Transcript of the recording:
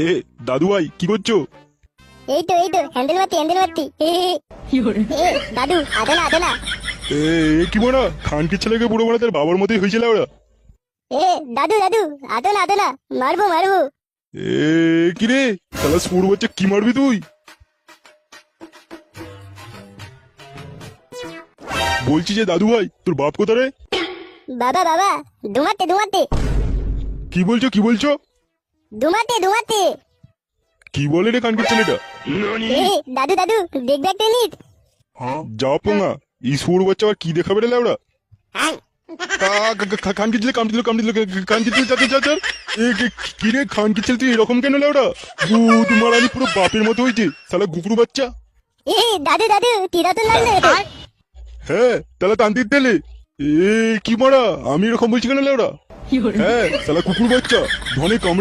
এ দাদু ভাই কি করছো? এই তো হ্যান্ডেল মারতি এ দাদু আদে না এ এ কি বড়া খানকির ছেলেকে বুড়ো বড়া তার বাবার মতোই হয়েছিল ওরা। এ দাদু আদে না মারবো এ কি রে শালা সুর বাচ্চা কি মারবি তুই? বলছি যে দাদু ভাই তোর বাপ কোথা রে? বাবা দুমাতে কি বলছো? দুমাতে কি বলে রে খানকির ছেলেটা? এ দাদু দেখবে একটা নিট যা পোঙা এই সুর বাচ্চা আর কি দেখাবে রে লেওড়া? খানকির ছেলে কামড়ি দিল খানকির ছেলে চাচার কি রে খানকির ছেলে তুই এরকম কেন লেওড়া? তোমার আমি পুরো বাপের মতো হয়েছে শালা গুকরু বাচ্চা। এ দাদু তীরা তো লাগলে হ্যাঁ তাহলে তান্তির তেলে এ কি মারা আমি এরকম বলছি কেন লেওড়া? হ্যাঁ শালা কুকুর বাচ্চা ধনে কামড়ে